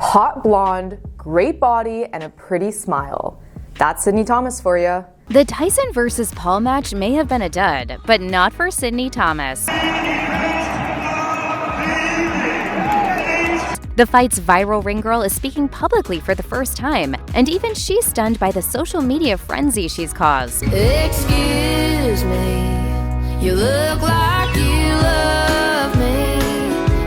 Hot blonde, great body, and a pretty smile. That's Sydney Thomas for you. The Tyson versus Paul match may have been a dud, but not for Sydney Thomas. The fight's viral ring girl is speaking publicly for the first time, and even she's stunned by the social media frenzy she's caused. Excuse me, you look like you love me.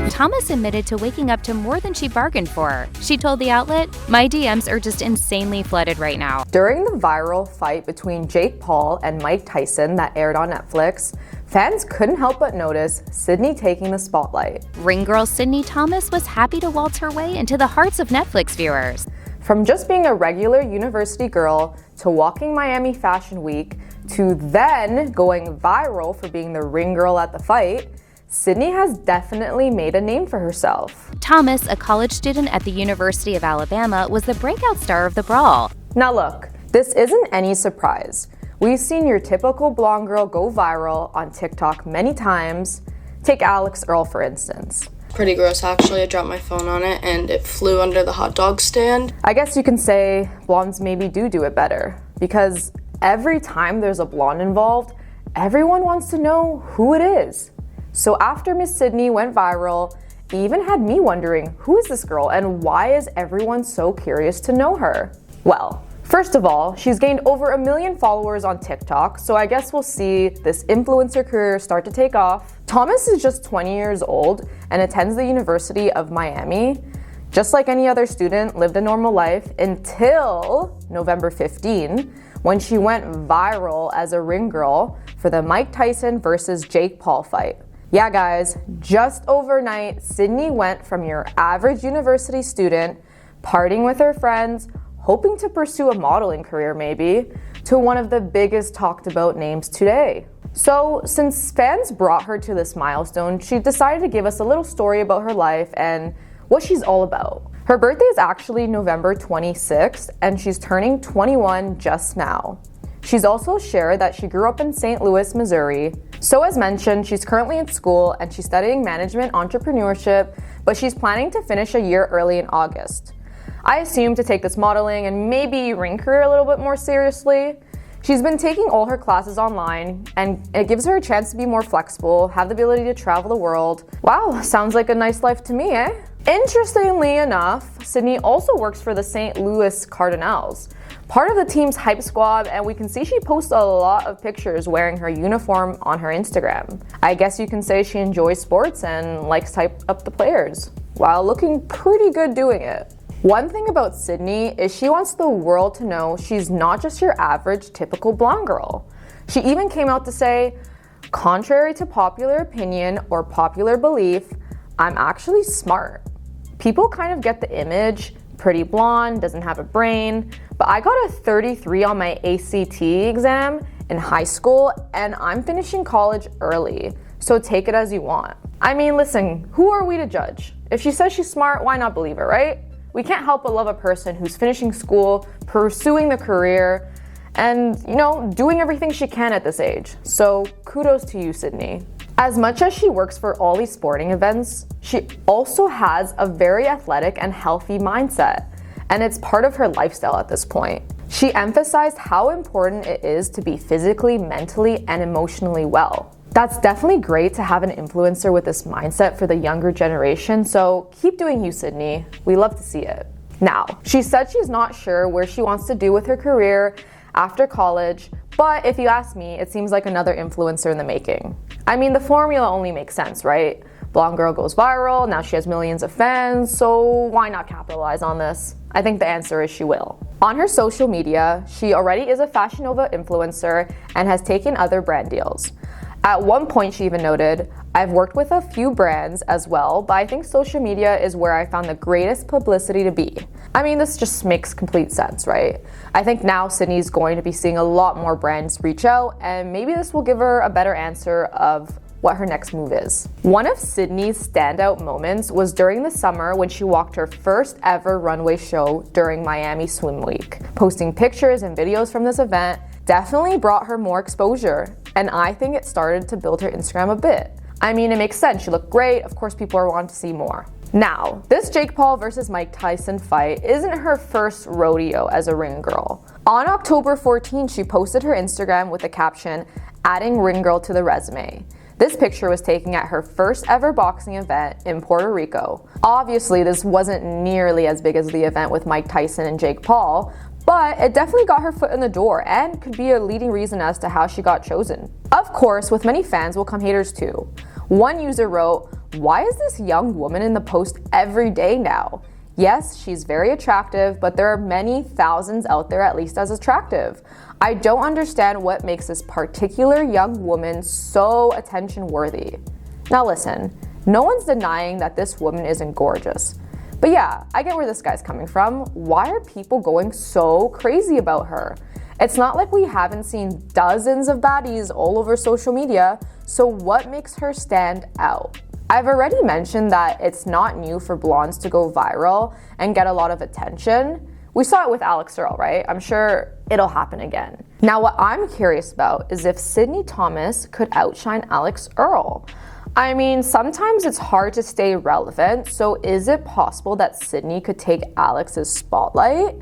Thomas admitted to waking up to more than she bargained for. She told the outlet, "My DMs are just insanely flooded right now." During the viral fight between Jake Paul and Mike Tyson that aired on Netflix, fans couldn't help but notice Sydney taking the spotlight. Ring girl Sydney Thomas was happy to waltz her way into the hearts of Netflix viewers. From just being a regular university girl to walking Miami Fashion Week to then going viral for being the ring girl at the fight, Sydney has definitely made a name for herself. Thomas, a college student at the University of Alabama, was the breakout star of the brawl. Now look, this isn't any surprise. We've seen your typical blonde girl go viral on TikTok many times. Take Alex Earl, for instance. Pretty gross, actually. I dropped my phone on it and it flew under the hot dog stand. I guess you can say blondes maybe do it better, because every time there's a blonde involved, everyone wants to know who it is. So after Miss Sydney went viral, it even had me wondering, who is this girl and why is everyone so curious to know her? Well, first of all, she's gained over 1 million followers on TikTok, so I guess we'll see this influencer career start to take off. Thomas is just 20 years old and attends the University of Miami. Just like any other student, lived a normal life until November 15, when she went viral as a ring girl for the Mike Tyson versus Jake Paul fight. Yeah guys, just overnight, Sydney went from your average university student, partying with her friends, hoping to pursue a modeling career maybe, to one of the biggest talked about names today. So since fans brought her to this milestone, she decided to give us a little story about her life and what she's all about. Her birthday is actually November 26th, and she's turning 21 just now. She's also shared that she grew up in St. Louis, Missouri. So as mentioned, she's currently in school and she's studying management entrepreneurship, but she's planning to finish a year early in August. I assume to take this modeling and maybe ring career a little bit more seriously. She's been taking all her classes online, and it gives her a chance to be more flexible, have the ability to travel the world. Wow, sounds like a nice life to me, eh? Interestingly enough, Sydney also works for the St. Louis Cardinals, part of the team's hype squad, and we can see she posts a lot of pictures wearing her uniform on her Instagram. I guess you can say she enjoys sports and likes to hype up the players, while looking pretty good doing it. One thing about Sydney is she wants the world to know she's not just your average typical blonde girl. She even came out to say, contrary to popular opinion or popular belief, I'm actually smart. People kind of get the image, pretty blonde, doesn't have a brain, but I got a 33 on my ACT exam in high school and I'm finishing college early, so take it as you want. I mean, listen, who are we to judge? If she says she's smart, why not believe her, right? We can't help but love a person who's finishing school, pursuing the career, and, doing everything she can at this age. So kudos to you, Sydney. As much as she works for all these sporting events, she also has a very athletic and healthy mindset, and it's part of her lifestyle at this point. She emphasized how important it is to be physically, mentally, and emotionally well. That's definitely great to have an influencer with this mindset for the younger generation, so keep doing you, Sydney. We love to see it. Now, she said she's not sure where she wants to do with her career after college, but if you ask me, it seems like another influencer in the making. I mean, the formula only makes sense, right? Blonde girl goes viral, now she has millions of fans, so why not capitalize on this? I think the answer is she will. On her social media, she already is a Fashion Nova influencer and has taken other brand deals. At one point, she even noted, I've worked with a few brands as well, but I think social media is where I found the greatest publicity to be. I mean, this just makes complete sense, right? I think now Sydney's going to be seeing a lot more brands reach out, and maybe this will give her a better answer of what her next move is. One of Sydney's standout moments was during the summer when she walked her first ever runway show during Miami Swim Week. Posting pictures and videos from this event definitely brought her more exposure, and I think it started to build her Instagram a bit. I mean, it makes sense. She looked great. Of course, people are wanting to see more. Now, this Jake Paul versus Mike Tyson fight isn't her first rodeo as a ring girl. On October 14, she posted her Instagram with the caption, "Adding ring girl to the resume." This picture was taken at her first ever boxing event in Puerto Rico. Obviously, this wasn't nearly as big as the event with Mike Tyson and Jake Paul, but it definitely got her foot in the door and could be a leading reason as to how she got chosen. Of course, with many fans will come haters too. One user wrote, "Why is this young woman in the post every day now? Yes, she's very attractive, but there are many thousands out there at least as attractive. I don't understand what makes this particular young woman so attention worthy." Now listen, no one's denying that this woman isn't gorgeous. But yeah, I get where this guy's coming from. Why are people going so crazy about her? It's not like we haven't seen dozens of baddies all over social media, so what makes her stand out? I've already mentioned that it's not new for blondes to go viral and get a lot of attention. We saw it with Alex Earl, right? I'm sure it'll happen again. Now, what I'm curious about is if Sydney Thomas could outshine Alex Earl. I mean, sometimes it's hard to stay relevant, so is it possible that Sydney could take Alex's spotlight?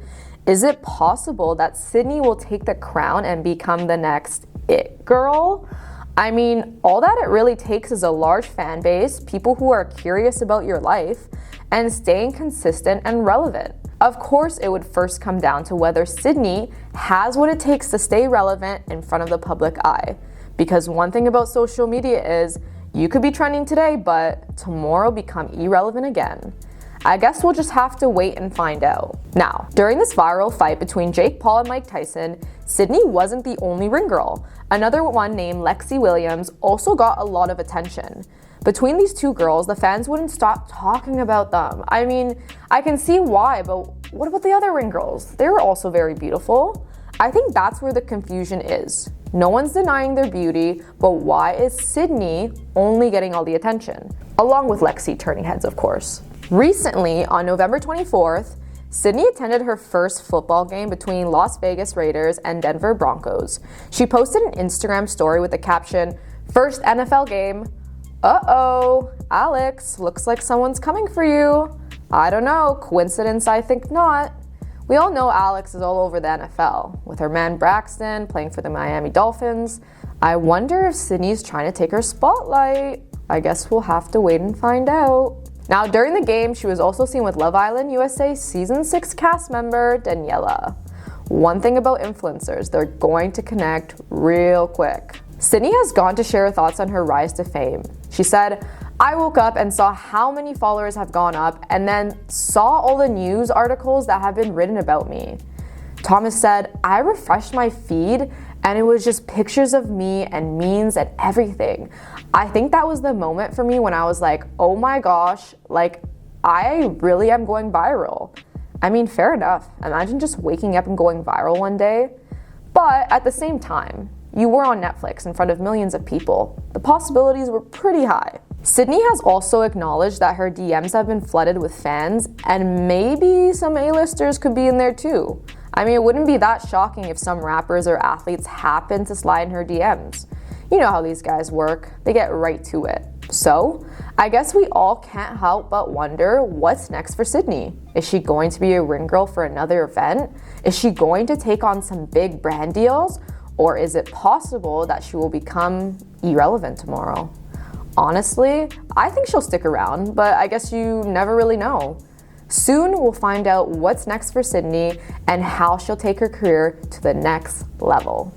Is it possible that Sydney will take the crown and become the next it girl? I mean, all that it really takes is a large fan base, people who are curious about your life, and staying consistent and relevant. Of course, it would first come down to whether Sydney has what it takes to stay relevant in front of the public eye. Because one thing about social media is, you could be trending today, but tomorrow become irrelevant again. I guess we'll just have to wait and find out. Now, during this viral fight between Jake Paul and Mike Tyson, Sydney wasn't the only ring girl. Another one named Lexi Williams also got a lot of attention. Between these two girls, the fans wouldn't stop talking about them. I mean, I can see why, but what about the other ring girls? They were also very beautiful. I think that's where the confusion is. No one's denying their beauty, but why is Sydney only getting all the attention? Along with Lexi turning heads, of course. Recently, on November 24th, Sydney attended her first football game between Las Vegas Raiders and Denver Broncos. She posted an Instagram story with the caption, "First NFL game. Uh-oh, Alex, looks like someone's coming for you." I don't know, coincidence? I think not. We all know Alex is all over the NFL, with her man Braxton playing for the Miami Dolphins. I wonder if Sydney's trying to take her spotlight. I guess we'll have to wait and find out. Now, during the game, she was also seen with Love Island USA Season 6 cast member Daniela. One thing about influencers, they're going to connect real quick. Sydney has gone to share her thoughts on her rise to fame. She said, "I woke up and saw how many followers have gone up and then saw all the news articles that have been written about me." Thomas said, "I refreshed my feed and it was just pictures of me and memes and everything. I think that was the moment for me when I was like, oh my gosh, like I really am going viral." I mean, fair enough. Imagine just waking up and going viral one day. But at the same time, you were on Netflix in front of millions of people. The possibilities were pretty high. Sydney has also acknowledged that her DMs have been flooded with fans, and maybe some A-listers could be in there too. I mean, it wouldn't be that shocking if some rappers or athletes happen to slide in her DMs. You know how these guys work. They get right to it. So, I guess we all can't help but wonder what's next for Sydney. Is she going to be a ring girl for another event? Is she going to take on some big brand deals? Or is it possible that she will become irrelevant tomorrow? Honestly, I think she'll stick around, but I guess you never really know. Soon we'll find out what's next for Sydney and how she'll take her career to the next level.